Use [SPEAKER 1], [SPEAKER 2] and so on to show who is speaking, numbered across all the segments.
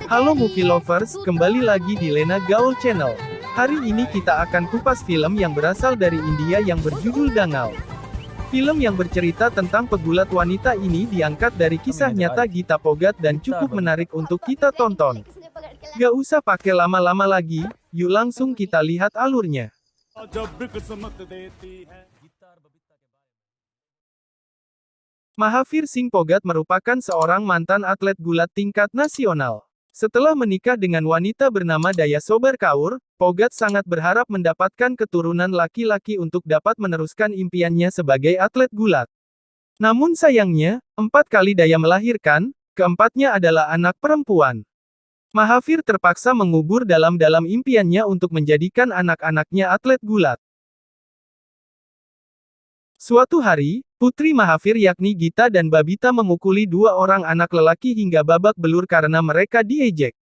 [SPEAKER 1] Halo movie lovers, kembali lagi di Lena Gaul Channel. Hari ini kita akan kupas film yang berasal dari India yang berjudul Dangal. Film yang bercerita tentang pegulat wanita ini diangkat dari kisah nyata Geeta Phogat dan cukup menarik untuk kita tonton. Gak usah pakai lama-lama lagi, yuk langsung kita lihat alurnya. Mahavir Singh Phogat merupakan seorang mantan atlet gulat tingkat nasional. Setelah menikah dengan wanita bernama Daya Sobar Kaur, Phogat sangat berharap mendapatkan keturunan laki-laki untuk dapat meneruskan impiannya sebagai atlet gulat. Namun sayangnya, 4 kali Daya melahirkan, keempatnya adalah anak perempuan. Mahavir terpaksa mengubur dalam-dalam impiannya untuk menjadikan anak-anaknya atlet gulat. Suatu hari, putri Mahavir yakni Geeta dan Babita memukuli 2 orang anak lelaki hingga babak belur karena mereka diejek.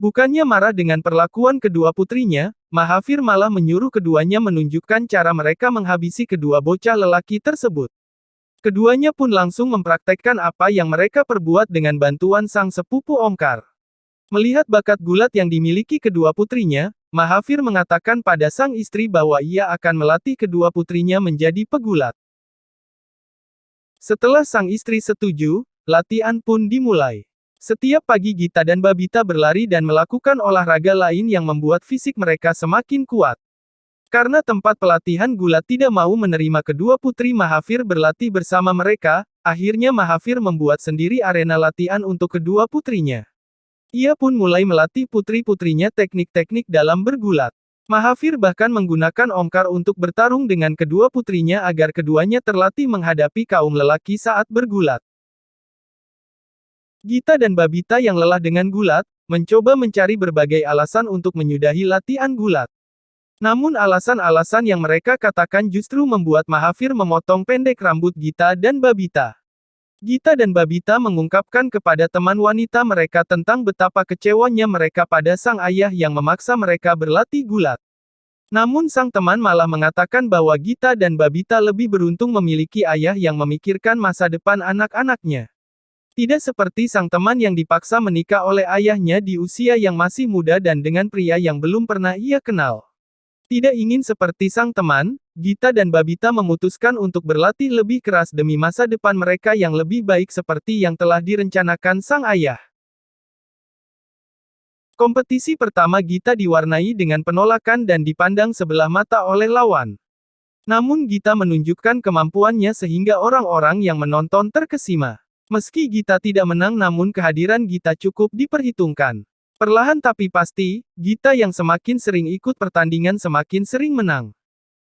[SPEAKER 1] Bukannya marah dengan perlakuan kedua putrinya, Mahavir malah menyuruh keduanya menunjukkan cara mereka menghabisi kedua bocah lelaki tersebut. Keduanya pun langsung mempraktekkan apa yang mereka perbuat dengan bantuan sang sepupu Omkar. Melihat bakat gulat yang dimiliki kedua putrinya, Mahavir mengatakan pada sang istri bahwa ia akan melatih kedua putrinya menjadi pegulat. Setelah sang istri setuju, latihan pun dimulai. Setiap pagi Geeta dan Babita berlari dan melakukan olahraga lain yang membuat fisik mereka semakin kuat. Karena tempat pelatihan gulat tidak mau menerima kedua putri Mahavir berlatih bersama mereka, akhirnya Mahavir membuat sendiri arena latihan untuk kedua putrinya. Ia pun mulai melatih putri-putrinya teknik-teknik dalam bergulat. Mahavir bahkan menggunakan Omkar untuk bertarung dengan kedua putrinya agar keduanya terlatih menghadapi kaum lelaki saat bergulat. Geeta dan Babita yang lelah dengan gulat, mencoba mencari berbagai alasan untuk menyudahi latihan gulat. Namun alasan-alasan yang mereka katakan justru membuat Mahavir memotong pendek rambut Geeta dan Babita. Geeta dan Babita mengungkapkan kepada teman wanita mereka tentang betapa kecewanya mereka pada sang ayah yang memaksa mereka berlatih gulat. Namun sang teman malah mengatakan bahwa Geeta dan Babita lebih beruntung memiliki ayah yang memikirkan masa depan anak-anaknya. Tidak seperti sang teman yang dipaksa menikah oleh ayahnya di usia yang masih muda dan dengan pria yang belum pernah ia kenal. Tidak ingin seperti sang teman, Geeta dan Babita memutuskan untuk berlatih lebih keras demi masa depan mereka yang lebih baik seperti yang telah direncanakan sang ayah. Kompetisi pertama Geeta diwarnai dengan penolakan dan dipandang sebelah mata oleh lawan. Namun Geeta menunjukkan kemampuannya sehingga orang-orang yang menonton terkesima. Meski Geeta tidak menang namun kehadiran Geeta cukup diperhitungkan. Perlahan tapi pasti, Geeta yang semakin sering ikut pertandingan semakin sering menang.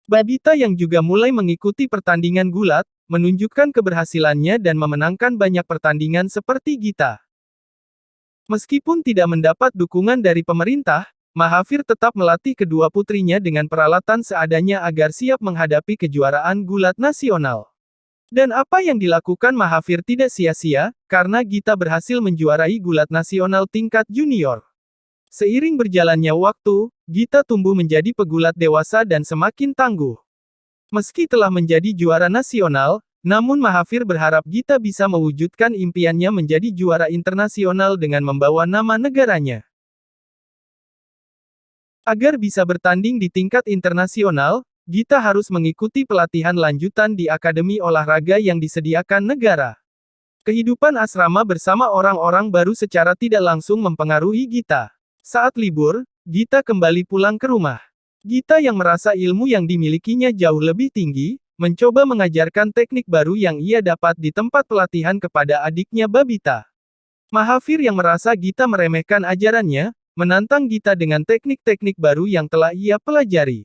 [SPEAKER 1] Babita yang juga mulai mengikuti pertandingan gulat, menunjukkan keberhasilannya dan memenangkan banyak pertandingan seperti Geeta. Meskipun tidak mendapat dukungan dari pemerintah, Mahavir tetap melatih kedua putrinya dengan peralatan seadanya agar siap menghadapi kejuaraan gulat nasional. Dan apa yang dilakukan Mahavir tidak sia-sia, karena Geeta berhasil menjuarai gulat nasional tingkat junior. Seiring berjalannya waktu, Geeta tumbuh menjadi pegulat dewasa dan semakin tangguh. Meski telah menjadi juara nasional, namun Mahavir berharap Geeta bisa mewujudkan impiannya menjadi juara internasional dengan membawa nama negaranya. Agar bisa bertanding di tingkat internasional, Geeta harus mengikuti pelatihan lanjutan di akademi olahraga yang disediakan negara. Kehidupan asrama bersama orang-orang baru secara tidak langsung mempengaruhi Geeta. Saat libur, Geeta kembali pulang ke rumah. Geeta yang merasa ilmu yang dimilikinya jauh lebih tinggi, mencoba mengajarkan teknik baru yang ia dapat di tempat pelatihan kepada adiknya Babita. Mahavir yang merasa Geeta meremehkan ajarannya, menantang Geeta dengan teknik-teknik baru yang telah ia pelajari.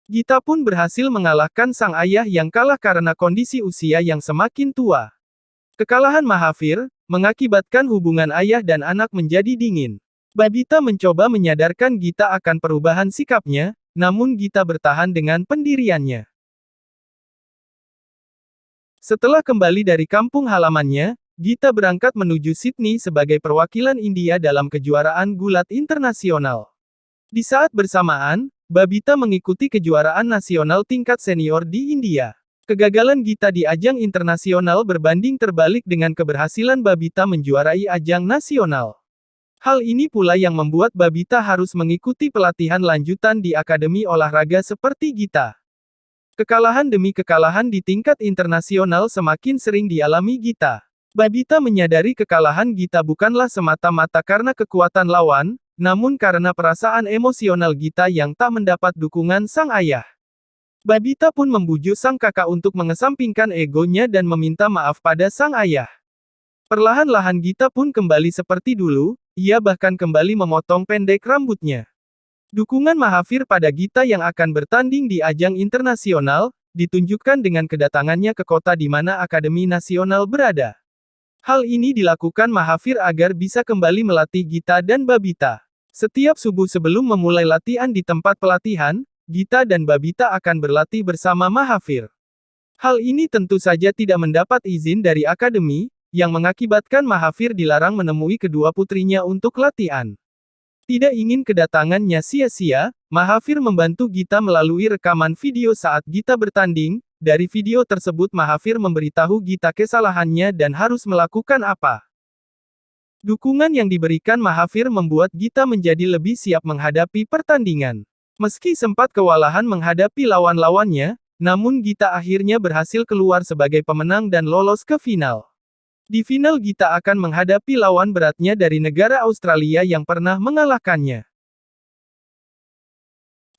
[SPEAKER 1] Geeta pun berhasil mengalahkan sang ayah yang kalah karena kondisi usia yang semakin tua. Kekalahan Mahavir mengakibatkan hubungan ayah dan anak menjadi dingin. Babita mencoba menyadarkan Geeta akan perubahan sikapnya, namun Geeta bertahan dengan pendiriannya. Setelah kembali dari kampung halamannya, Geeta berangkat menuju Sydney sebagai perwakilan India dalam kejuaraan gulat internasional. Di saat bersamaan, Babita mengikuti kejuaraan nasional tingkat senior di India. Kegagalan Geeta di ajang internasional berbanding terbalik dengan keberhasilan Babita menjuarai ajang nasional. Hal ini pula yang membuat Babita harus mengikuti pelatihan lanjutan di akademi olahraga seperti Gita. Kekalahan demi kekalahan di tingkat internasional semakin sering dialami Gita. Babita menyadari kekalahan Gita bukanlah semata-mata karena kekuatan lawan, namun karena perasaan emosional Gita yang tak mendapat dukungan sang ayah. Babita pun membujuk sang kakak untuk mengesampingkan egonya dan meminta maaf pada sang ayah. Perlahan-lahan Gita pun kembali seperti dulu, ia bahkan kembali memotong pendek rambutnya. Dukungan Mahavir pada Gita yang akan bertanding di ajang internasional, ditunjukkan dengan kedatangannya ke kota di mana Akademi Nasional berada. Hal ini dilakukan Mahavir agar bisa kembali melatih Gita dan Babita. Setiap subuh sebelum memulai latihan di tempat pelatihan, Gita dan Babita akan berlatih bersama Mahavir. Hal ini tentu saja tidak mendapat izin dari akademi, yang mengakibatkan Mahavir dilarang menemui kedua putrinya untuk latihan. Tidak ingin kedatangannya sia-sia, Mahavir membantu Gita melalui rekaman video saat Gita bertanding. Dari video tersebut Mahavir memberitahu Gita kesalahannya dan harus melakukan apa. Dukungan yang diberikan Mahavir membuat Gita menjadi lebih siap menghadapi pertandingan. Meski sempat kewalahan menghadapi lawan-lawannya, namun Gita akhirnya berhasil keluar sebagai pemenang dan lolos ke final. Di final Gita akan menghadapi lawan beratnya dari negara Australia yang pernah mengalahkannya.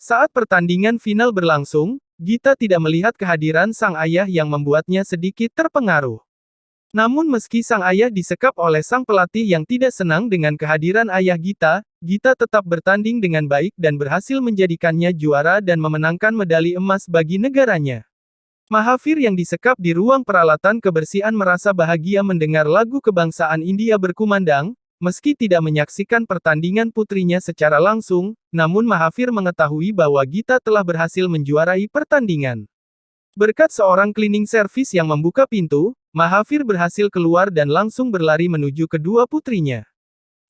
[SPEAKER 1] Saat pertandingan final berlangsung, Gita tidak melihat kehadiran sang ayah yang membuatnya sedikit terpengaruh. Namun meski sang ayah disekap oleh sang pelatih yang tidak senang dengan kehadiran ayah Gita, Gita tetap bertanding dengan baik dan berhasil menjadikannya juara dan memenangkan medali emas bagi negaranya. Mahavir yang disekap di ruang peralatan kebersihan merasa bahagia mendengar lagu kebangsaan India berkumandang, meski tidak menyaksikan pertandingan putrinya secara langsung, namun Mahavir mengetahui bahwa Gita telah berhasil menjuarai pertandingan. Berkat seorang cleaning service yang membuka pintu, Mahavir berhasil keluar dan langsung berlari menuju kedua putrinya.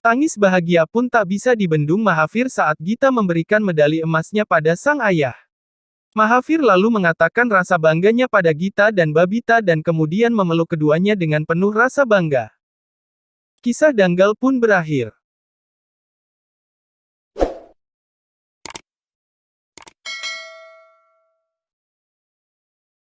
[SPEAKER 1] Tangis bahagia pun tak bisa dibendung Mahavir saat Gita memberikan medali emasnya pada sang ayah. Mahavir lalu mengatakan rasa bangganya pada Gita dan Babita dan kemudian memeluk keduanya dengan penuh rasa bangga. Kisah Danggal pun berakhir.